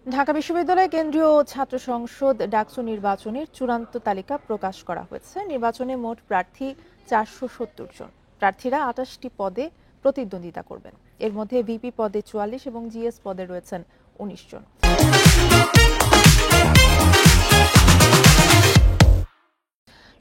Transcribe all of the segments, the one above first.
ঢাকা বিশ্ববিদ্যালয় কেন্দ্রীয় ছাত্র সংসদ ডাকসু নির্বাচনের চূড়ান্ত তালিকা প্রকাশ করা হয়েছে। নির্বাচনে মোট প্রার্থী 470 জন। প্রার্থীরা 28টি পদে প্রতিদ্বন্দ্বিতা করবেন। এর মধ্যে ভিপি পদে 44 এবং জিএস পদে রয়েছেন 19 জন।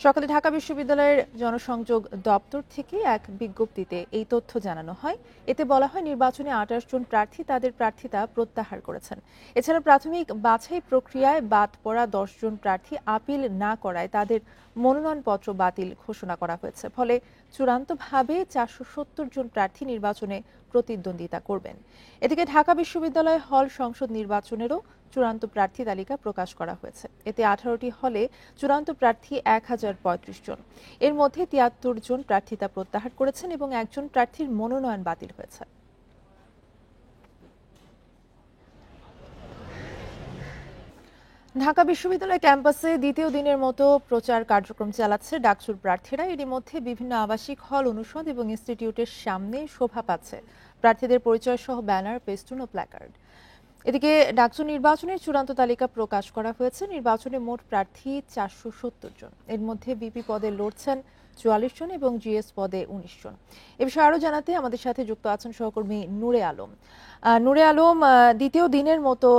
সকালে ঢাকা বিশ্ববিদ্যালয়ের জনসংযোগ দপ্তর থেকে এক বিজ্ঞপ্তিতে এই তথ্য জানানো হয়। এতে বলা হয়, নির্বাচনে 28 জন প্রার্থী তাদের প্রার্থিতা প্রত্যাহার করেছেন। এছাড়া প্রাথমিক বাছাই প্রক্রিয়ায় বাদ পড়া 10 জন প্রার্থী আপিল না করায় তাদের মনোনয়নপত্র বাতিল ঘোষণা করা হয়েছে। ফলে চূড়ান্তভাবে 470 জন প্রার্থী নির্বাচনে প্রতিদ্বন্দ্বিতা করবেন। এদিকে ঢাকা বিশ্ববিদ্যালয় হল সংসদ নির্বাচনেরও চূড়ান্ত প্রার্থী তালিকা প্রকাশ করা হয়েছে। এতে 18টি হলে চূড়ান্ত প্রার্থী 1035 জন। এর মধ্যে 73 জন প্রার্থিতা প্রত্যাহার করেছেন এবং একজন প্রার্থীর মনোনয়ন বাতিল হয়েছে। ঢাকা বিশ্ববিদ্যালয় ক্যাম্পাসে দ্বিতীয় দিনের মতো প্রচার কার্যক্রম চালাচ্ছে ডাকসুর প্রার্থীরা। এরই মধ্যে বিভিন্ন আবাসিক হল, অনুষদ এবং ইনস্টিটিউটের সামনে শোভা পাচ্ছে প্রার্থীদের পরিচয় সহ ব্যানার, পেস্টুন ও প্ল্যাকার্ড। এদিকে ডাকসু নির্বাচনের চূড়ান্ত তালিকা প্রকাশ করা হয়েছে। নির্বাচনে মোট প্রার্থী 470 জন। এর মধ্যে ভিপি পদে লড়ছেন 44 জন এবং জিএস পদে 19 জন। এ বিষয়ে আরো জানাতে আমাদের সাথে যুক্ত আছেন সহকর্মী নূরে আলম। নূরে আলম, দ্বিতীয় দিনের মতো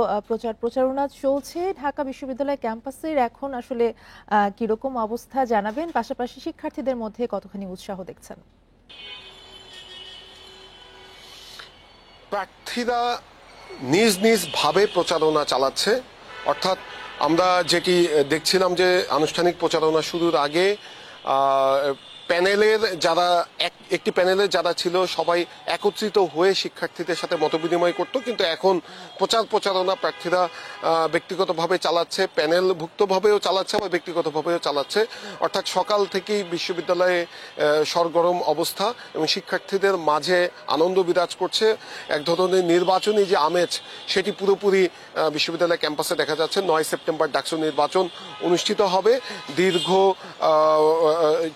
প্রচারণা চলছে ঢাকা বিশ্ববিদ্যালয় ক্যাম্পাসের। এখন আসলে কিরকম অবস্থা জানাবেন, পাশাপাশি শিক্ষার্থীদের মধ্যে কতখানি উৎসাহ দেখছেন? প্রার্থীরা নিজ নিজ ভাবে প্রচারণা চালাচ্ছে। অর্থাৎ আমরা যেটি দেখছিলাম যে আনুষ্ঠানিক প্রচারণা শুরুর আগে প্যানেলের যারা একটি প্যানেলে যারা ছিল সবাই একত্রিত হয়ে শিক্ষার্থীদের সাথে মতবিনিময় করত, কিন্তু এখন প্রচারণা প্রার্থীরা ব্যক্তিগতভাবে চালাচ্ছে, প্যানেলভুক্তভাবেও চালাচ্ছে আবার ব্যক্তিগতভাবেও চালাচ্ছে। অর্থাৎ সকাল থেকেই বিশ্ববিদ্যালয়ে সরগরম অবস্থা এবং শিক্ষার্থীদের মাঝে আনন্দ বিরাজ করছে। এক ধরনের নির্বাচনী যে আমেজ সেটি পুরোপুরি বিশ্ববিদ্যালয় ক্যাম্পাসে দেখা যাচ্ছে। 9 সেপ্টেম্বর ডাকসু নির্বাচন অনুষ্ঠিত হবে। দীর্ঘ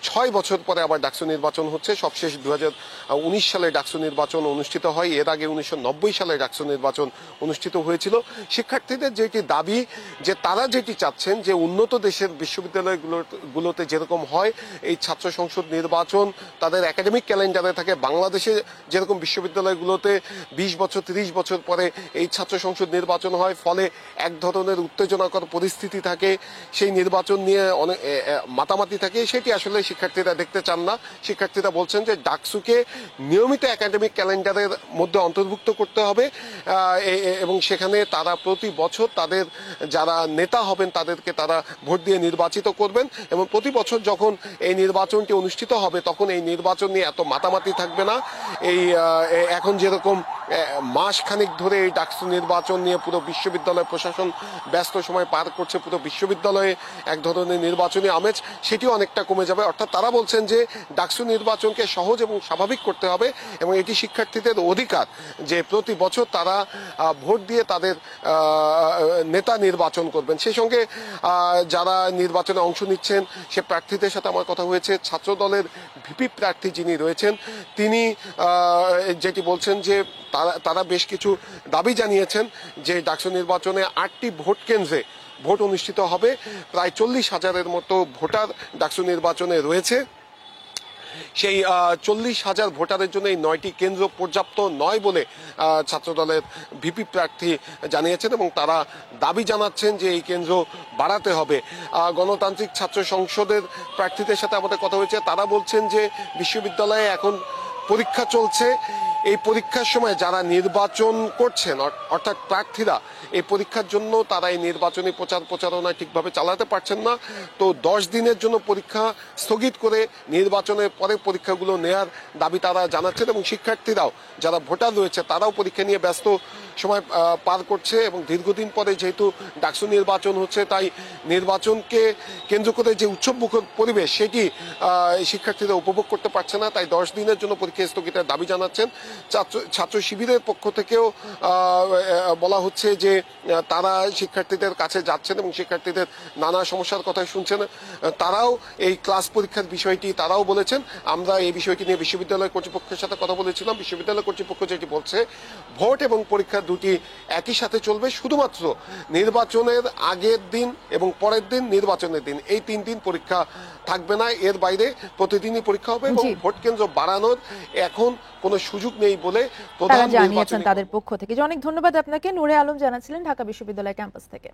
6 বছর পরে আবার ডাকসু নির্বাচন হচ্ছে। সবশেষ 2019 সালে ডাকসু নির্বাচন অনুষ্ঠিত হয়। এর আগে 1990 সালে ডাকসু নির্বাচন অনুষ্ঠিত হয়েছিল। শিক্ষার্থীদের যেটি দাবি, যে তারা যেটি চাচ্ছেন যে উন্নত দেশের বিশ্ববিদ্যালয়গুলোতে যেরকম হয় এই ছাত্র সংসদ নির্বাচন তাদের একাডেমিক ক্যালেন্ডারে থাকে, বাংলাদেশে যেরকম বিশ্ববিদ্যালয়গুলোতে 20 বছর 30 বছর পরে এই ছাত্র সংসদ নির্বাচন হয়, ফলে এক ধরনের উত্তেজনাকর পরিস্থিতি থাকে, সেই নির্বাচন নিয়ে অনেক মাতামাতি থাকে, সেটি আসলে শিক্ষার্থীরা দেখতে চান না। শিক্ষার্থীরা বলছেন যে ডাকসুকে নিয়মিত একাডেমিক ক্যালেন্ডারের মধ্যে অন্তর্ভুক্ত করতে হবে এবং সেখানে তারা প্রতি বছর তাদের যারা নেতা হবেন তাদেরকে তারা ভোট দিয়ে নির্বাচিত করবেন এবং প্রতি বছর যখন এই নির্বাচনটি অনুষ্ঠিত হবে তখন এই নির্বাচন নিয়ে এত মাতামাতি থাকবে না। এই এখন যেরকম মাস খানিক ধরে এই ডাকসু নির্বাচন নিয়ে পুরো বিশ্ববিদ্যালয় প্রশাসন ব্যস্ত সময় পার করছে, পুরো বিশ্ববিদ্যালয়ে এক ধরনের নির্বাচনী আমেজ সেটিও অনেকটা কমে যাবে। অর্থাৎ তারা বলছেন যে ডাকসু নির্বাচনকে সহজ এবং স্বাভাবিক করতে হবে এবং এটি শিক্ষার্থীদের অধিকার যে প্রতি বছর তারা ভোট দিয়ে তাদের নেতা নির্বাচন করবেন। সেই সঙ্গে যারা নির্বাচনে অংশ নিচ্ছেন সে প্রার্থীদের সাথে আমার কথা হয়েছে। ছাত্র দলের ভিপি প্রার্থী যিনি রয়েছেন তিনি যেটি বলছেন যে তারা বেশ কিছু দাবি জানিয়েছেন যে ডাকসু নির্বাচনে 8টি ভোট কেন্দ্রে ভোট অনুষ্ঠিত হবে। প্রায় 40,000-এর মতো ভোটার ডাকসু নির্বাচনে রয়েছে। সেই 40,000 ভোটারের জন্য এই 9টি কেন্দ্র পর্যাপ্ত নয় বলে ছাত্রদলের ভিপি প্রার্থী জানিয়েছেন এবং তারা দাবি জানাচ্ছেন যে এই কেন্দ্র বাড়াতে হবে। গণতান্ত্রিক ছাত্র সংসদের প্রার্থীদের সাথে আমাদের কথা হয়েছে, তারা বলছেন যে বিশ্ববিদ্যালয়ে এখন পরীক্ষা চলছে, এই পরীক্ষার সময় যারা নির্বাচন করছেন অর্থাৎ প্রার্থীরা এই পরীক্ষার জন্য তারা এই নির্বাচনী প্রচারণা ঠিকভাবে চালাতে পারছেন না। তো 10 দিনের জন্য পরীক্ষা স্থগিত করে নির্বাচনের পরে পরীক্ষাগুলো নেয়ার দাবি তারা জানাচ্ছেন এবং শিক্ষার্থীরাও যারা ভোটার রয়েছে তারাও পরীক্ষা নিয়ে ব্যস্ত সময় পার করছে এবং দীর্ঘদিন পরে যেহেতু ডাকসু নির্বাচন হচ্ছে তাই নির্বাচনকে কেন্দ্র করে যে উৎসবমুখর পরিবেশ সেটি শিক্ষার্থীরা উপভোগ করতে পারছে না। তাই 10 দিনের জন্য পরীক্ষা স্থগিতের দাবি জানাচ্ছেন। ছাত্র শিবিরের পক্ষ থেকেও বলা হচ্ছে যে তারা শিক্ষার্থীদের কাছে যাচ্ছেন এবং শিক্ষার্থীদের নানা সমস্যার কথা শুনছেন। তারাও এই ক্লাস পরীক্ষার বিষয়টি তারাও বলেছেন। আমরা এই বিষয়টি নিয়ে বিশ্ববিদ্যালয় কর্তৃপক্ষের সাথে কথা বলেছিলাম। বিশ্ববিদ্যালয় কর্তৃপক্ষ যেটি বলছে, ভোট এবং পরীক্ষা দুটি একই সাথে চলবে, শুধুমাত্র নির্বাচনের আগের দিন এবং পরের দিন নির্বাচনের দিন এই 3 দিন পরীক্ষা থাকবে না। এর বাইরে প্রতিদিনই পরীক্ষা হবে এবং ভোট কেন্দ্র বাড়ানোর এখন কোনো সুযোগ নেই বলে তারা জানিয়েছেন তাদের পক্ষ থেকে। অনেক ধন্যবাদ আপনাকে। নূরে আলম জানাচ্ছিলেন ঢাকা বিশ্ববিদ্যালয় ক্যাম্পাস থেকে।